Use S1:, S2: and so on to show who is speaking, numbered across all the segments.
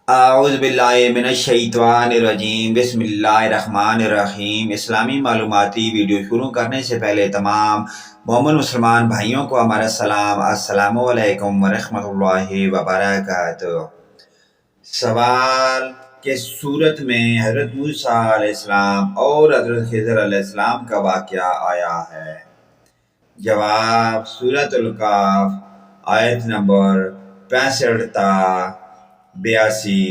S1: اعوذ باللہ من الشیطان الرجیم بسم اللہ الرحمن الرحیم۔ اسلامی معلوماتی ویڈیو شروع کرنے سے پہلے تمام مومن مسلمان بھائیوں کو ہمارا سلام، السلام علیکم ورحمۃ اللہ وبرکاتہ۔ سوال کہ سورت میں حضرت موسیٰ علیہ السلام اور حضرت خضر علیہ السلام کا واقعہ آیا ہے؟ جواب: سورت الکہف آیت نمبر 65 تا 82۔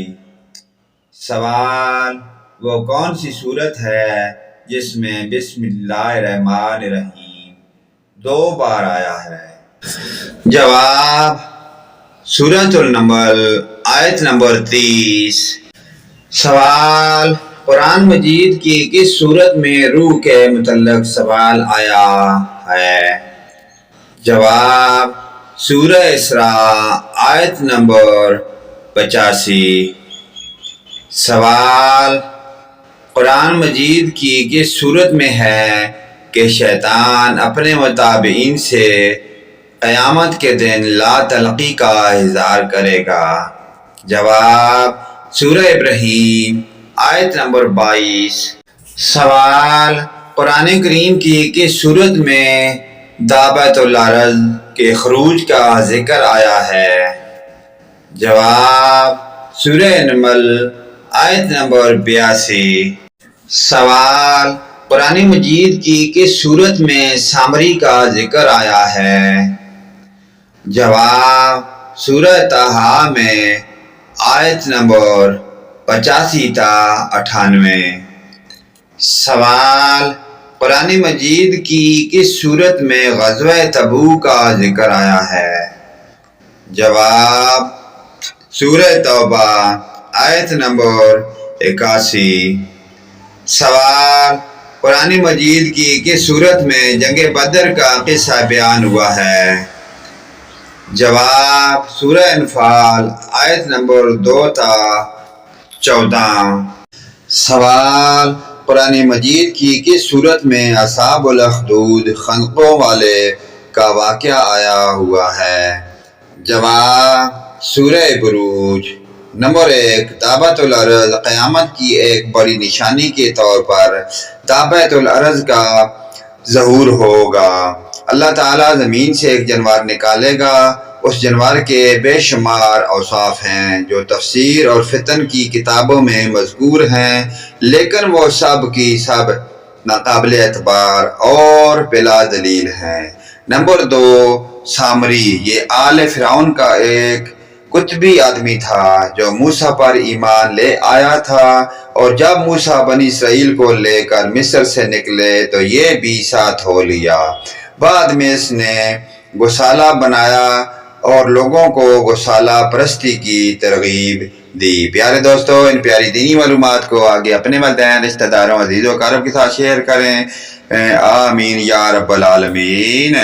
S1: سوال: وہ کون سی سورت ہے جس میں بسم اللہ الرحمن الرحیم 2 بار آیا ہے؟ جواب: سورت النمل آیت نمبر 30۔ سوال: قرآن مجید کی کس سورت میں روح کے متعلق سوال آیا ہے؟ جواب: سورہ اسراء آیت نمبر 85۔ سوال: قرآن مجید کی کس سورت میں ہے کہ شیطان اپنے متابعین سے قیامت کے دن لا تلقی کا اظہار کرے گا؟ جواب: سورہ ابراہیم آیت نمبر 22۔ سوال: قرآن کریم کی کس سورت میں دابۃ الارض کے خروج کا ذکر آیا ہے؟ جواب: سورہ نمل آیت نمبر 82۔ سوال: قرآن مجید کی کس سورت میں سامری کا ذکر آیا ہے؟ جواب: سورہ طٰہٰ میں آیت نمبر 85 تا 98۔ سوال: قرآن مجید کی کس سورت میں غزوہ تبوک کا ذکر آیا ہے؟ جواب: سورہ توبہ آیت نمبر 81۔ سوال: قرآن مجید کی کس سورت میں جنگ بدر کا قصہ بیان ہوا ہے؟ جواب: سورہ انفال آیت نمبر 2 تا 14۔ سوال: قرآن مجید کی کس سورت میں اصحاب الاخدود خندقوں والے کا واقعہ آیا ہوا ہے؟ جواب: سورہ بروج۔ نمبر 1، دابۃ الارض قیامت کی ایک بڑی نشانی کے طور پر دابۃ الارض کا ظہور ہوگا۔ اللہ تعالیٰ زمین سے ایک جانور نکالے گا۔ اس جانور کے بے شمار اوصاف ہیں جو تفسیر اور فتن کی کتابوں میں مذکور ہیں، لیکن وہ سب کی سب ناقابل اعتبار اور بلا دلیل ہیں۔ نمبر 2، سامری۔ یہ آل فرعون کا ایک قطبی آدمی تھا جو موسیٰ پر ایمان لے آیا تھا، اور جب موسیٰ بنی اسرائیل کو لے کر مصر سے نکلے تو یہ بھی ساتھ ہو لیا۔ بعد میں اس نے گوشالہ بنایا اور لوگوں کو گوشالہ پرستی کی ترغیب دی۔ پیارے دوستو، ان پیاری دینی معلومات کو آگے اپنے والدین، رشتہ داروں، عزیز و اقارب کے ساتھ شیئر کریں۔ آمین یا رب العالمین۔